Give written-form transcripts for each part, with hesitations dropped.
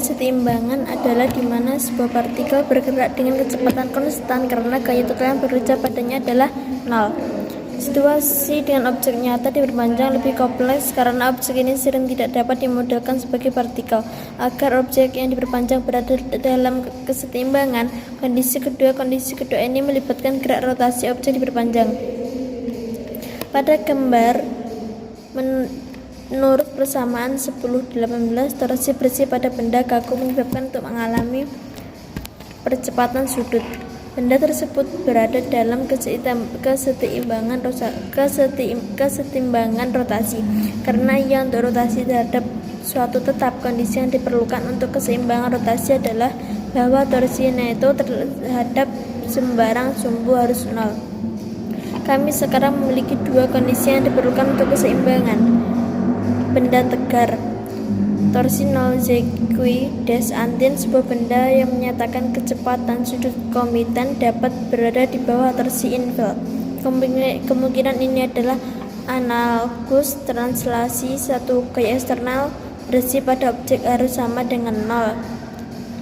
Kesetimbangan adalah di mana sebuah partikel bergerak dengan kecepatan konstan karena gaya total yang bekerja padanya adalah nol. Situasi dengan objek nyata diperpanjang lebih kompleks karena objek ini sering tidak dapat dimodelkan sebagai partikel. Agar objek yang diperpanjang berada dalam kesetimbangan, kondisi kedua ini melibatkan gerak rotasi objek diperpanjang. Pada gambar menurut persamaan 10-18, torsi bersih pada benda kaku menyebabkan untuk mengalami percepatan sudut. Benda tersebut berada dalam kesetimbangan rotasi. Karena ia untuk rotasi terhadap suatu tetap, kondisi yang diperlukan untuk keseimbangan rotasi adalah bahwa torsi neto terhadap sembarang sumbu harus nol. Kami sekarang memiliki dua kondisi yang diperlukan untuk keseimbangan. Benda tegar, torsi nol antin, sebuah benda yang menyatakan kecepatan sudut komitan dapat berada di bawah torsi infil. Kemungkinan ini adalah analogous translasi satu gaya eksternal bersih pada objek harus sama dengan nol.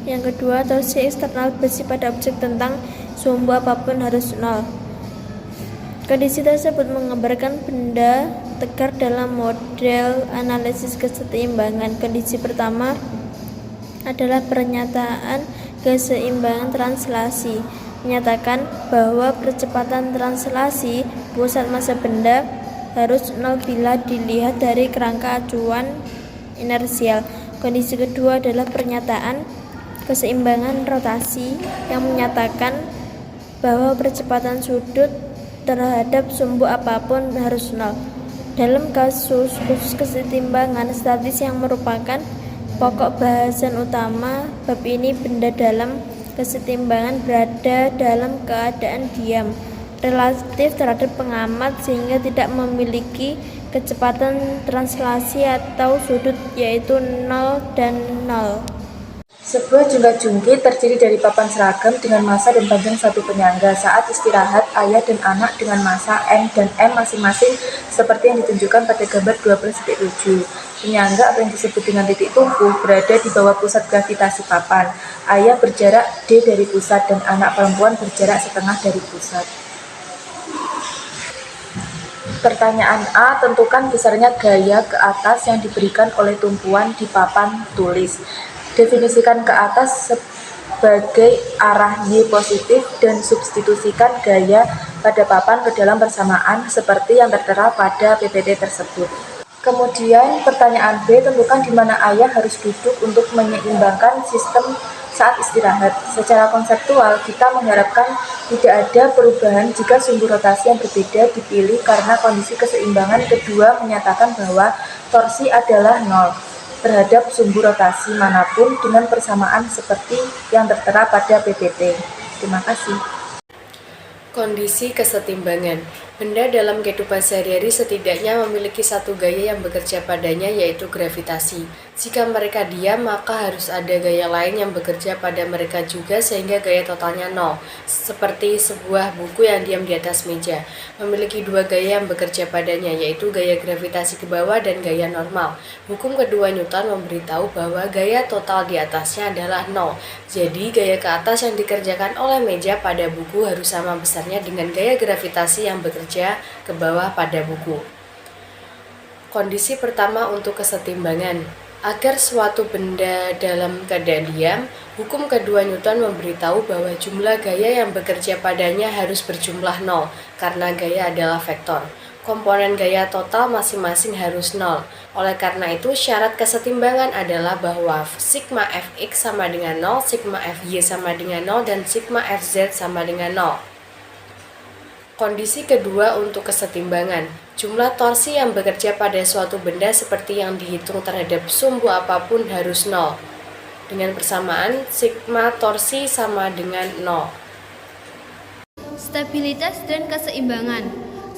Yang kedua, torsi eksternal bersih pada objek tentang sumbu apapun harus nol. Kondisi tersebut menggambarkan benda tegar dalam model analisis keseimbangan. Kondisi pertama adalah pernyataan keseimbangan translasi, menyatakan bahwa percepatan translasi pusat massa benda harus nol bila dilihat dari kerangka acuan inersial. Kondisi kedua adalah pernyataan keseimbangan rotasi yang menyatakan bahwa percepatan sudut terhadap sumbu apapun harus nol. Dalam kasus khusus kesetimbangan statis yang merupakan pokok bahasan utama bab ini, benda dalam kesetimbangan berada dalam keadaan diam relatif terhadap pengamat sehingga tidak memiliki kecepatan translasi atau sudut yaitu 0 dan 0. Sebuah jungkat-jungkit terdiri dari papan seragam dengan massa dan panjang satu penyangga. Saat istirahat, ayah dan anak dengan massa N dan M masing-masing seperti yang ditunjukkan pada gambar 12.7. Penyangga atau yang disebut dengan titik tumpu berada di bawah pusat gravitasi papan. Ayah berjarak D dari pusat dan anak perempuan berjarak setengah dari pusat. Pertanyaan A, tentukan besarnya gaya ke atas yang diberikan oleh tumpuan di papan tulis. Definisikan ke atas sebagai arah Y positif dan substitusikan gaya pada papan ke dalam persamaan seperti yang tertera pada PPT tersebut. Kemudian pertanyaan B, tentukan di mana ayah harus duduk untuk menyeimbangkan sistem saat istirahat. Secara konseptual, kita mengharapkan tidak ada perubahan jika sumbu rotasi yang berbeda dipilih karena kondisi keseimbangan kedua menyatakan bahwa torsi adalah nol terhadap sumbu rotasi manapun dengan persamaan seperti yang tertera pada PPT. Terima kasih. Kondisi kesetimbangan. Benda dalam kehidupan sehari-hari setidaknya memiliki satu gaya yang bekerja padanya, yaitu gravitasi. Jika mereka diam, maka harus ada gaya lain yang bekerja pada mereka juga sehingga gaya totalnya nol. Seperti sebuah buku yang diam di atas meja. Memiliki dua gaya yang bekerja padanya, yaitu gaya gravitasi ke bawah dan gaya normal. Hukum kedua Newton memberitahu bahwa gaya total di atasnya adalah nol. Jadi, gaya ke atas yang dikerjakan oleh meja pada buku harus sama besarnya dengan gaya gravitasi yang bekerja ke bawah pada buku. Kondisi pertama untuk kesetimbangan. Agar suatu benda dalam keadaan diam, hukum kedua Newton memberitahu bahwa jumlah gaya yang bekerja padanya harus berjumlah nol, karena gaya adalah vektor. Komponen gaya total masing-masing harus nol. Oleh karena itu, syarat kesetimbangan adalah bahwa sigma fx sama dengan 0, sigma fy sama dengan 0, dan sigma fz sama dengan 0. Kondisi kedua untuk kesetimbangan. Jumlah torsi yang bekerja pada suatu benda seperti yang dihitung terhadap sumbu apapun harus nol. Dengan persamaan, sigma torsi sama dengan 0. Stabilitas dan keseimbangan.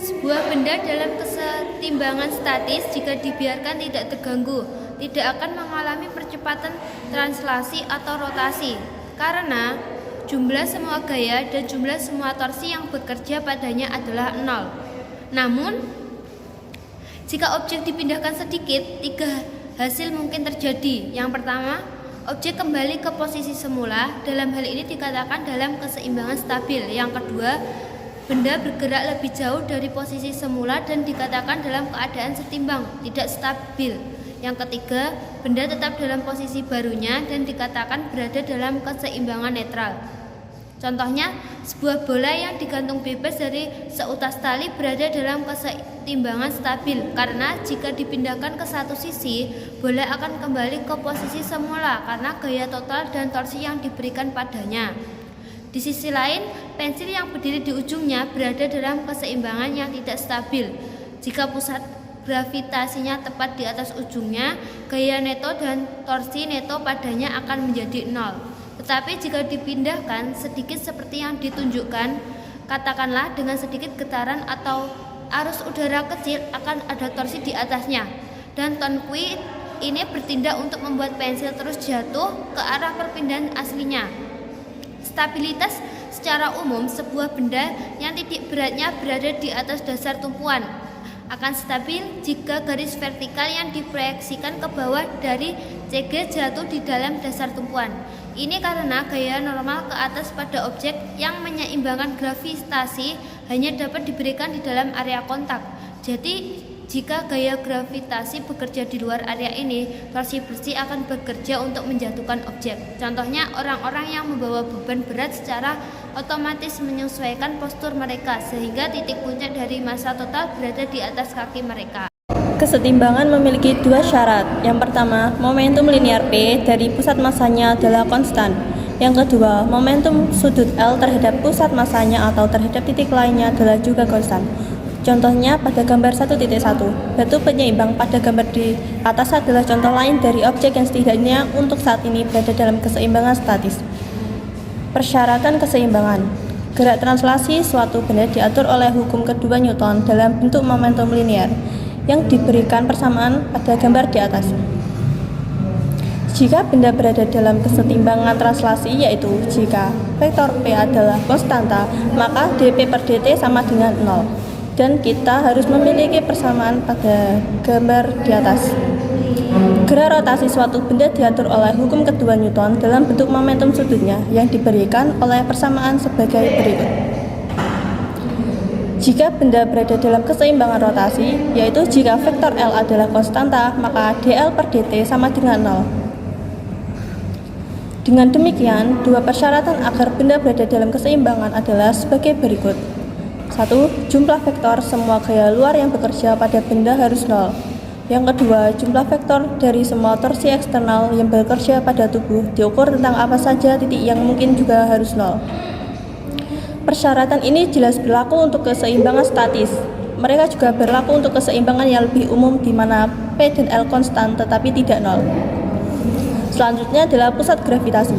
Sebuah benda dalam kesetimbangan statis jika dibiarkan tidak terganggu, tidak akan mengalami percepatan translasi atau rotasi, karena jumlah semua gaya dan jumlah semua torsi yang bekerja padanya adalah 0. Namun, jika objek dipindahkan sedikit, 3 hasil mungkin terjadi. Yang pertama, objek kembali ke posisi semula. Dalam hal ini dikatakan dalam keseimbangan stabil. Yang kedua, benda bergerak lebih jauh dari posisi semula dan dikatakan dalam keadaan setimbang, tidak stabil. Yang ketiga, benda tetap dalam posisi barunya dan dikatakan berada dalam keseimbangan netral. Contohnya, sebuah bola yang digantung bebas dari seutas tali berada dalam keseimbangan stabil, karena jika dipindahkan ke satu sisi, bola akan kembali ke posisi semula karena gaya total dan torsi yang diberikan padanya. Di sisi lain, pensil yang berdiri di ujungnya berada dalam keseimbangan yang tidak stabil. Jika pusat gravitasinya tepat di atas ujungnya, gaya neto dan torsi neto padanya akan menjadi nol. Tetapi jika dipindahkan sedikit seperti yang ditunjukkan, katakanlah dengan sedikit getaran atau arus udara kecil, akan ada torsi di atasnya. Dan tonqui ini bertindak untuk membuat pensil terus jatuh ke arah perpindahan aslinya. Stabilitas secara umum, sebuah benda yang titik beratnya berada di atas dasar tumpuan akan stabil jika garis vertikal yang diproyeksikan ke bawah dari CG jatuh di dalam dasar tumpuan. Ini karena gaya normal ke atas pada objek yang menyeimbangkan gravitasi hanya dapat diberikan di dalam area kontak. Jadi, jika gaya gravitasi bekerja di luar area ini, torsi bersih akan bekerja untuk menjatuhkan objek. Contohnya, orang-orang yang membawa beban berat secara otomatis menyesuaikan postur mereka sehingga titik puncak dari massa total berada di atas kaki mereka. Kesetimbangan memiliki dua syarat. Yang pertama, momentum linear P dari pusat massanya adalah konstan. Yang kedua, momentum sudut L terhadap pusat massanya atau terhadap titik lainnya adalah juga konstan. Contohnya pada gambar 1.1, batu penyeimbang pada gambar di atas adalah contoh lain dari objek yang setidaknya untuk saat ini berada dalam keseimbangan statis. Persyaratan keseimbangan. Gerak translasi suatu benda diatur oleh hukum kedua Newton dalam bentuk momentum linear yang diberikan persamaan pada gambar di atas. Jika benda berada dalam kesetimbangan translasi, yaitu jika vektor P adalah konstanta, maka dP per dt sama dengan 0. Dan kita harus memiliki persamaan pada gambar di atas. Gerak rotasi suatu benda diatur oleh hukum kedua Newton dalam bentuk momentum sudutnya yang diberikan oleh persamaan sebagai berikut. Jika benda berada dalam keseimbangan rotasi, yaitu jika vektor L adalah konstanta, maka dL per dt sama dengan 0. Dengan demikian, dua persyaratan agar benda berada dalam keseimbangan adalah sebagai berikut. 1. Jumlah vektor semua gaya luar yang bekerja pada benda harus 0. Yang kedua, jumlah vektor dari semua torsi eksternal yang bekerja pada tubuh diukur tentang apa saja titik yang mungkin juga harus 0. Persyaratan ini jelas berlaku untuk keseimbangan statis. Mereka juga berlaku untuk keseimbangan yang lebih umum di mana P dan L konstan tetapi tidak 0. Selanjutnya adalah pusat gravitasi.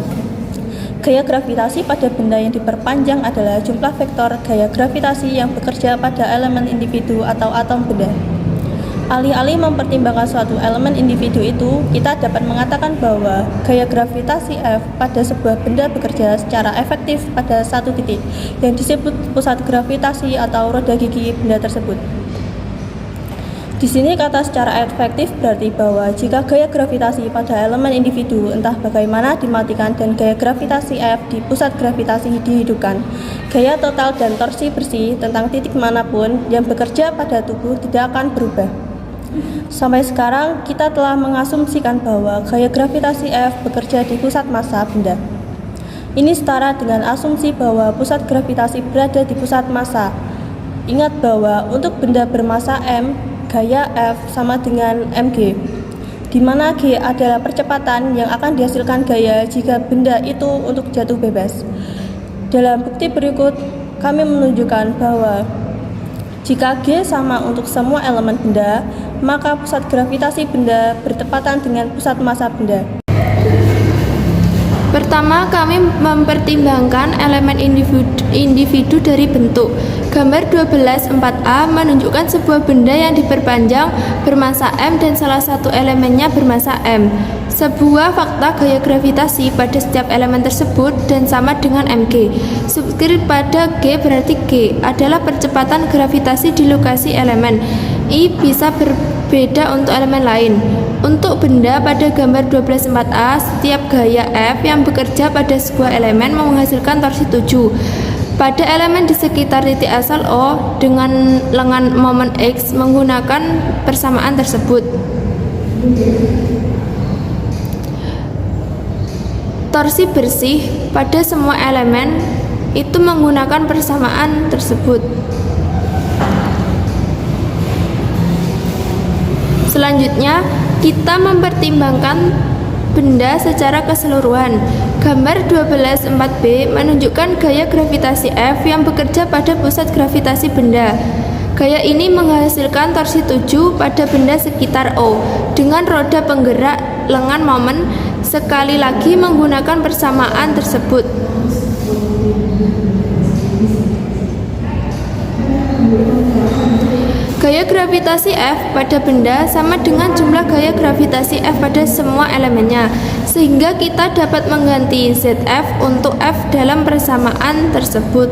Gaya gravitasi pada benda yang diperpanjang adalah jumlah vektor gaya gravitasi yang bekerja pada elemen individu atau atom benda. Alih-alih mempertimbangkan suatu elemen individu itu, kita dapat mengatakan bahwa gaya gravitasi F pada sebuah benda bekerja secara efektif pada satu titik yang disebut pusat gravitasi atau roda gigi benda tersebut. Di sini kata secara efektif berarti bahwa jika gaya gravitasi pada elemen individu entah bagaimana dimatikan dan gaya gravitasi F di pusat gravitasi dihidupkan, gaya total dan torsi bersih tentang titik manapun yang bekerja pada tubuh tidak akan berubah. Sampai sekarang kita telah mengasumsikan bahwa gaya gravitasi F bekerja di pusat massa benda. Ini setara dengan asumsi bahwa pusat gravitasi berada di pusat massa. Ingat bahwa untuk benda bermassa M, gaya F sama dengan mg, di mana g adalah percepatan yang akan dihasilkan gaya jika benda itu untuk jatuh bebas. Dalam bukti berikut, kami menunjukkan bahwa jika G sama untuk semua elemen benda, maka pusat gravitasi benda bertepatan dengan pusat massa benda. Pertama, kami mempertimbangkan elemen individu dari bentuk. Gambar 12.4a menunjukkan sebuah benda yang diperpanjang bermassa M dan salah satu elemennya bermassa M. Sebuah fakta gaya gravitasi pada setiap elemen tersebut dan sama dengan mg. Subskrip pada G berarti G adalah percepatan gravitasi di lokasi elemen. I bisa berbeda untuk elemen lain. Untuk benda pada gambar 12.4a, setiap gaya F yang bekerja pada sebuah elemen menghasilkan torsi 7. Pada elemen di sekitar titik asal O dengan lengan momen X menggunakan persamaan tersebut. Torsi bersih pada semua elemen itu menggunakan persamaan tersebut. Selanjutnya, kita mempertimbangkan benda secara keseluruhan. Gambar 12.4b menunjukkan gaya gravitasi F yang bekerja pada pusat gravitasi benda. Gaya ini menghasilkan torsi 7 pada benda sekitar O dengan roda penggerak lengan momen sekali lagi menggunakan persamaan tersebut. Gaya gravitasi F pada benda sama dengan jumlah gaya gravitasi F pada semua elemennya, sehingga kita dapat mengganti ZF untuk F dalam persamaan tersebut.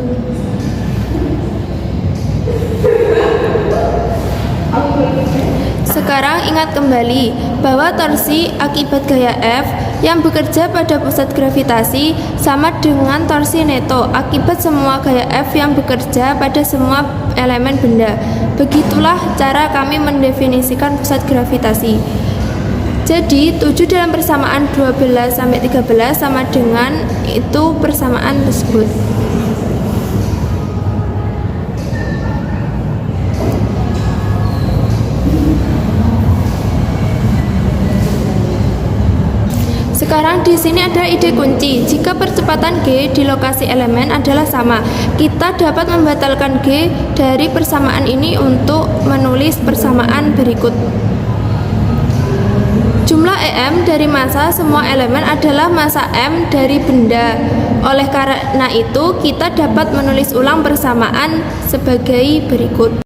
Sekarang ingat kembali bahwa torsi akibat gaya F yang bekerja pada pusat gravitasi sama dengan torsi neto akibat semua gaya F yang bekerja pada semua elemen benda. Begitulah cara kami mendefinisikan pusat gravitasi. Jadi 7 dalam persamaan 12 sampai 13 sama dengan itu persamaan tersebut. Sekarang di sini ada ide kunci. Jika percepatan G di lokasi elemen adalah sama, kita dapat membatalkan G dari persamaan ini untuk menulis persamaan berikut. Jumlah EM dari massa semua elemen adalah massa M dari benda. Oleh karena itu, kita dapat menulis ulang persamaan sebagai berikut.